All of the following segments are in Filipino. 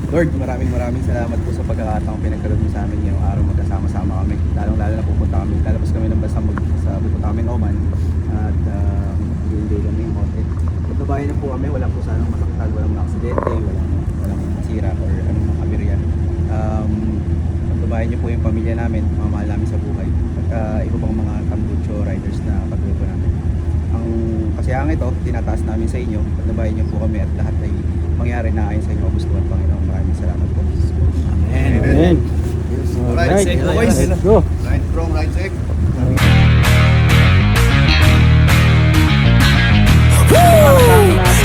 Lord, maraming salamat po sa pagkakataong pinagkaloob niyo sa amin ngayong araw magkasama-sama kami. Lalong-lalo na pupunta kami, lalabas kami ng bansa pupunta kami ng Oman at hindi kami yung hotel. Magbabayan na po kami, wala po sanang masaktan, walang aksidente, walang masira or anong mga kaberya. Magbabayan niyo po yung pamilya namin, mga mahal namin sa buhay at iba pang mga tambucho riders na pagluto namin. Ang kasiyahan ito, tinataas namin sa inyo, pagbabayan niyo po kami at lahat ay mangyari na ayon sa inyo kagustuhan, Panginoon. Maraming salamat po. Amen. Amen. Alright, Alright, boys. let's go. Right wrong, right safe.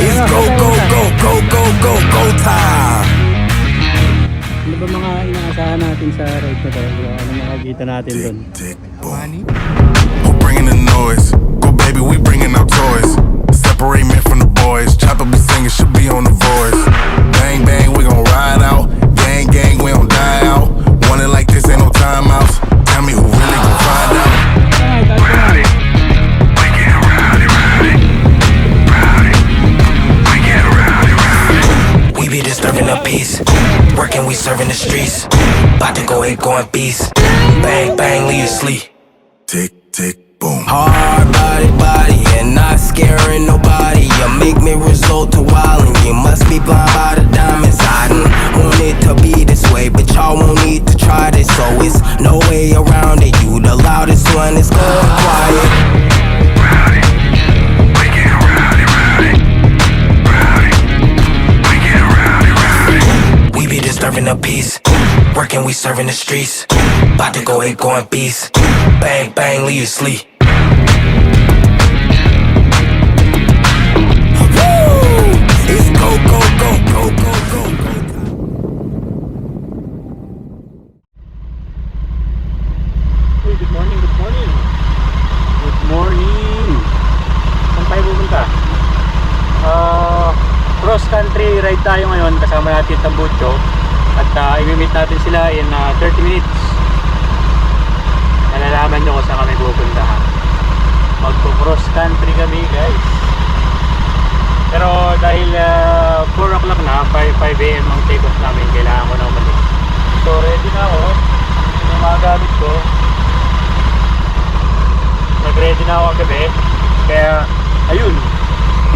It's go time. Ano ba mga inaasahan natin sa ride na to? Ano makikita natin doon? Tick, boom. Who bringing the noise? Go baby, we bringing our toys. Separate men from the boys. Chopper be singing, should be on the voice. Bang bang, we gon' ride out. Gang gang, we don't die out. Want it like this, ain't no timeouts. Tell me who really gon' find out. We get rowdy, rowdy, rowdy. We get rowdy, rowdy. We be disturbing the peace. Working, we serving the streets. About to go hit, going beast. Bang bang, leave you sleep. Tick tick boom. Hard body, and not scaring nobody. You make me resort to wildin'. You must be blind by the diamonds. I done want it to be this way, but y'all won't need to try this. So it's no way around it. You the loudest one, it's going quiet. Rowdy, we get rowdy, rowdy, rowdy. We get rowdy, rowdy. We be disturbing the peace. Working, we serving the streets. About to go hit, going beast. Bang bang, leave you sleep. It's go, go, go, go, go, go, go. Hey, good morning, good morning. Good morning. Saan tayo pupunta? Cross country ride tayo ngayon. Kasama natin Tambucho. At i-meet natin sila in 30 minutes. Malalaman nyo kung saan kami pupunta. Magpo-cross country kami, guys. Pero dahil 4 o'clock na, 5 AM ang take off namin, kailangan ko na umalis. So ready na ako. Yung mga gamit ko. Nag-ready na ako kagabi. Kaya ayun,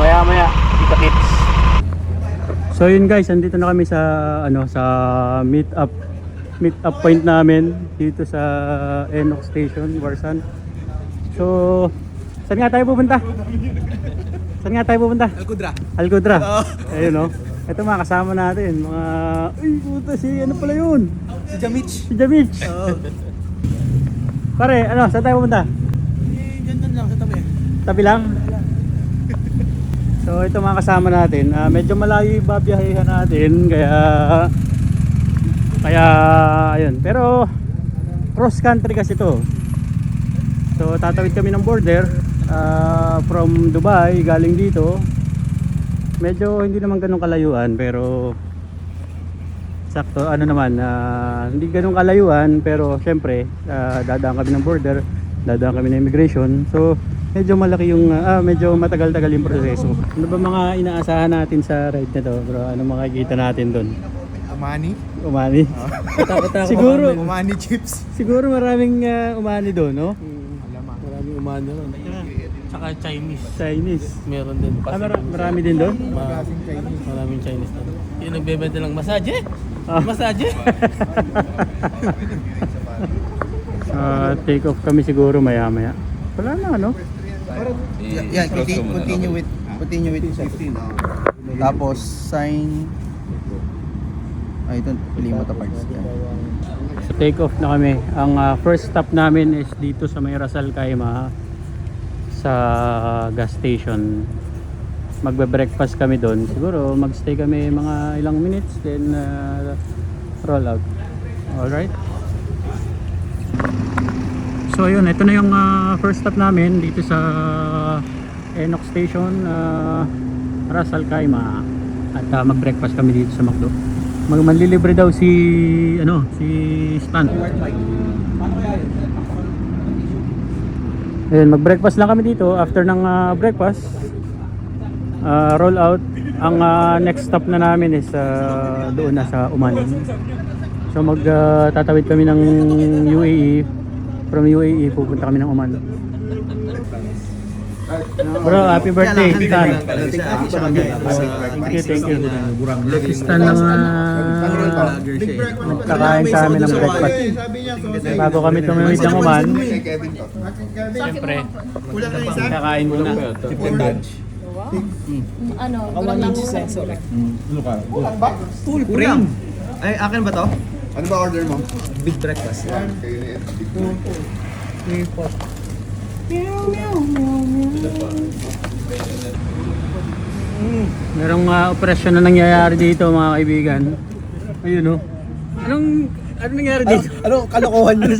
maya maya kita kits. So yun guys, andito na kami sa sa meet up point namin dito sa Enoch Station, Warsan. So saan nga tayo pupunta? Alcudra. Ayun no. Ito mga kasama natin, mga ay puta si ano pala yun? Si Jamich. Pare, saan tayo pupunta? Ganyan lang sa tabi. Tabi lang. So ito mga kasama natin, medyo malayo yung babiyahehan natin, kaya ayun, pero cross country kasi to. So tatawid kami ng border from Dubai galing dito. Medyo hindi naman ganun kalayuan, pero sakto hindi ganun kalayuan, pero syempre dadaan kami ng border, dadaan kami ng immigration. So medyo malaki yung medyo matagal-tagal yung proseso. Ano ba mga inaasahan natin sa ride na to, bro? Ano makikita natin doon? Umani? Siguro Umani chips. siguro maraming umani doon, no? Maraming umano ron. Tsaka Chinese. Meron din. Marami din doon? Maraming Chinese doon. Yung nagbebenta ng masaje. Ah. Masaje. Take off kami siguro maya-maya. Wala na, ano? Yeah, continue with 15. Tapos sign. Ito pili mo parts. So take off na kami. Ang first stop namin is dito sa may Ras Al Khaimah sa gas station. Magbe-breakfast kami doon. Siguro magstay kami mga ilang minutes, then roll out. Alright. So ayun, ito na yung first stop namin dito sa Enoch Station, Ras Al Khaimah. At mag-breakfast kami dito sa McDo. Manlilibre daw si Stan. Ayun, mag-breakfast lang kami dito. After ng breakfast, roll out, Ang next stop na namin is doon na sa Oman. So tatawid kami ng UAE. From UAE pupunta kami ng Oman. Bro, happy birthday, Stan. Thank you. Stan ng kakain sa amin ng breakfast. Bago kami tumawid ng Oman, siyempre, kakain muna. Ano, kulang lang sensor. Full frame. Ay, akin ba to? Ano ba order mo? Big breakfast. Merong operasyon na nangyayari dito mga kaibigan. Ayun oh. Anong nangyari dito? Ano kalokohan nyo?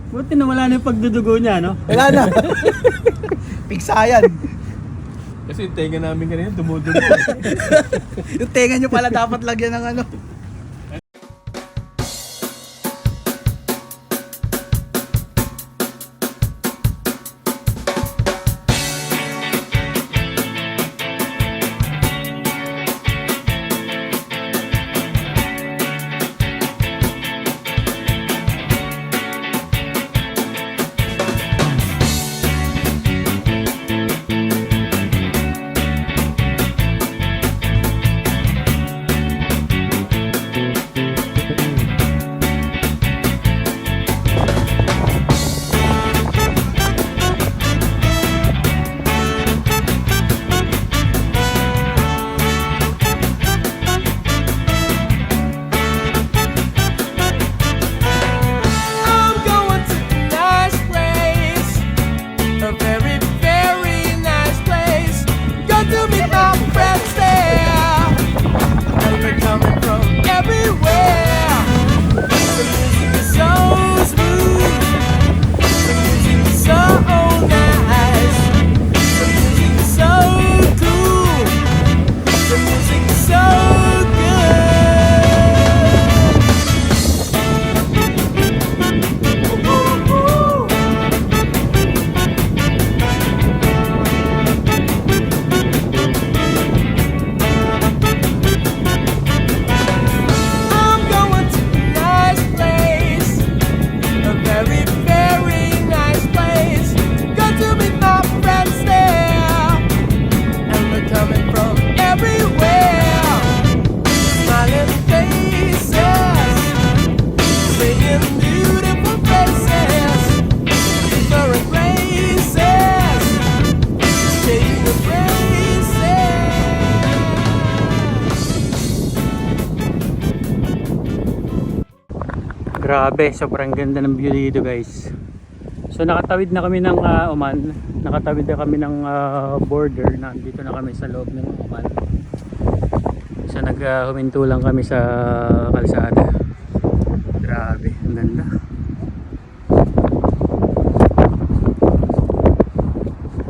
Buti na wala na yung pagdudugo niya, no? Wala na. Piksayan. Kasi yung tenga namin kanina dumudugo. Yung tenga nyo pala dapat lagyan ng ano. I'm going to a nice place, a very, very nice place. Got to meet my friends there, and they're coming from everywhere. The music is so smooth, the music is so nice, the music is so cool, the music is so good. I'm going to a nice place, a very, very nice place. Got to meet my friends there, and they're coming from everywhere. Smiling faces, singing beautiful faces, different races, changing the races. Grabe, sobrang ganda ng view dito guys. So nakatawid na kami ng Oman. Nakatawid na kami ng border. Nandito na kami sa loob ng Oman. So huminto lang kami sa kalsada. Grabe, ang ganda.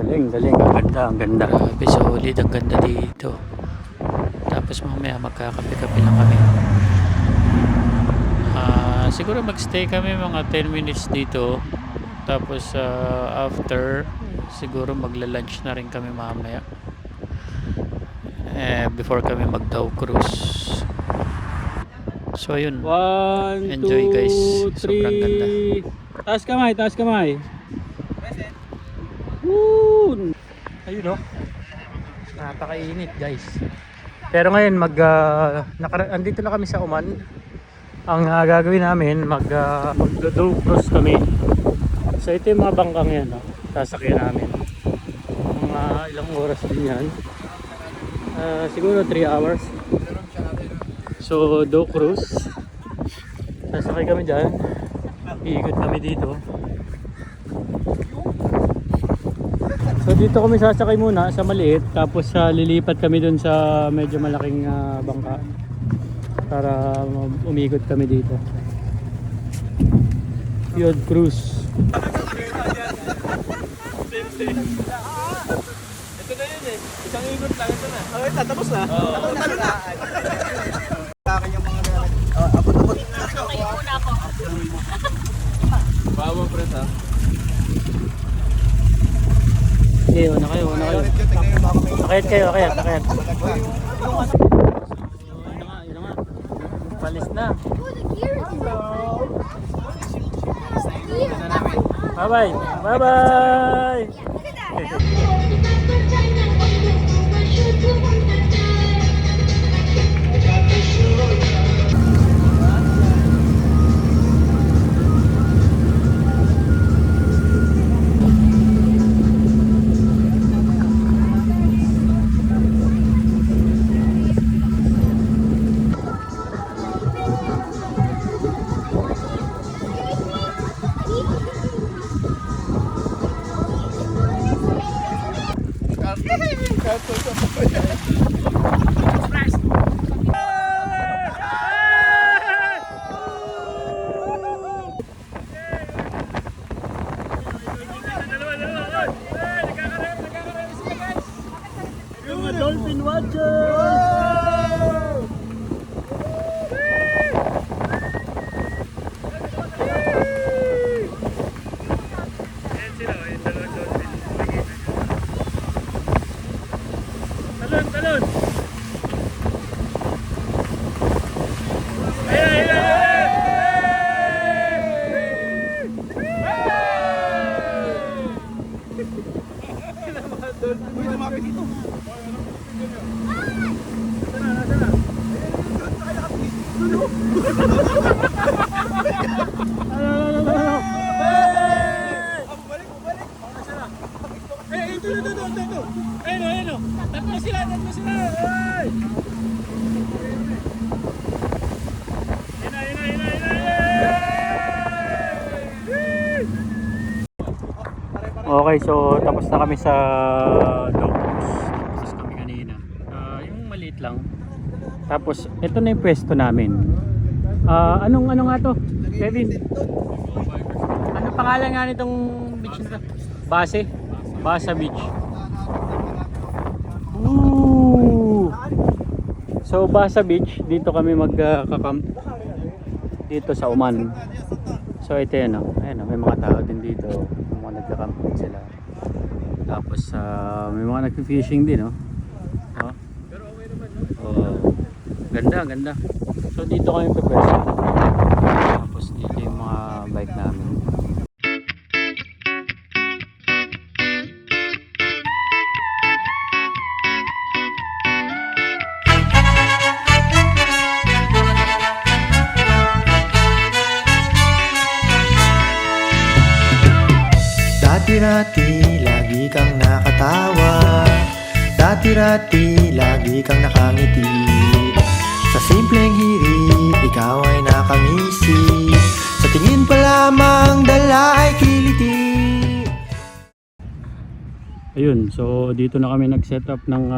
Galing, ang ganda. Grabe, solid, ang ganda dito. Tapos mamaya magkakape-kape lang kami. Siguro magstay kami mga 10 minutes dito. Tapos after siguro magla-lunch na rin kami mamaya. Before kami mag-Dow Cruise. So ayun. Enjoy guys. Sobrang ganda. Taas kamay. Woo! Ayun oh. Napakainit guys. Pero ngayon andito na kami sa Oman. Ang gagawin namin mag-Dow Cruise kami. So ito yung mga bangkang yan, no? Sasakyan namin. Mga ilang oras din yan. Siguro 3 hours. So Dow Cruise. Sasakay kami dyan. Iikot kami dito. So dito kami sasakay muna sa maliit. Tapos lilipat kami dun sa medyo malaking bangka. Para umikot kami dito. Field Cruise. Ito na yun eh. Isang ikot lang ito na. Okay, tatapos na. Oo. Sa akin yung mga abot-abot. Okay, una ako. Bawa press ha. Okay, una kayo. Tingnan yung bako may Akit kayo, akit. Yun na nga. Palis na. Bye-bye. Bye-bye. Dolphin watchers! Talon! Uy, lumapit dito. Tatlo sila. Ay! Okay, so tapos na kami sa Locos. Tapos kami kanina. Yung maliit lang. Tapos ito na yung pwesto namin. Anong nga to? Kevin? Ano pangalan nga nitong beach na to? Basa Beach. Ooh! So Basa Beach, dito kami magka-camp dito sa Oman. So ito yan, may mga tao din dito. May mga nagka-camp din sila. Tapos may mga nag-fishing din, Ganda. So dito kami pupwesto. Tapos dito yung mga bike namin. Dati-rati, lagi kang nakatawa. Dati-rati, lagi kang nakangiti. Sa simpleng hirit, ikaw ay nakangisi. Sa tingin pa lamang, dala ay kiliti. Ayun, so dito na kami nag-set up ng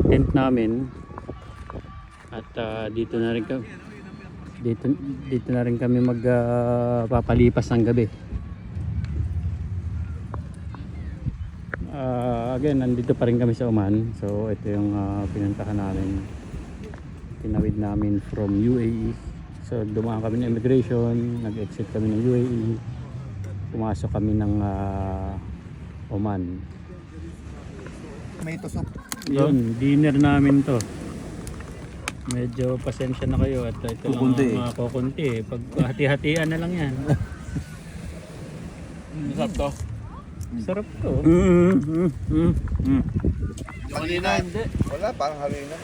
tent namin. At dito na rin kami magpapalipas ng gabi. Again, nandito pa rin kami sa Oman. So ito yung pinuntahan namin. Tinawid namin from UAE. So dumaan kami ng immigration, nag-exit kami ng UAE. Pumasok kami ng Oman. May tusok. Yun, dinner namin to. Medyo pasensya na kayo at ito Kukunti lang ang kukunti. Pag hati-hatian na lang yan. Masarap to. Sarap to. Kanina, wala, parang halina.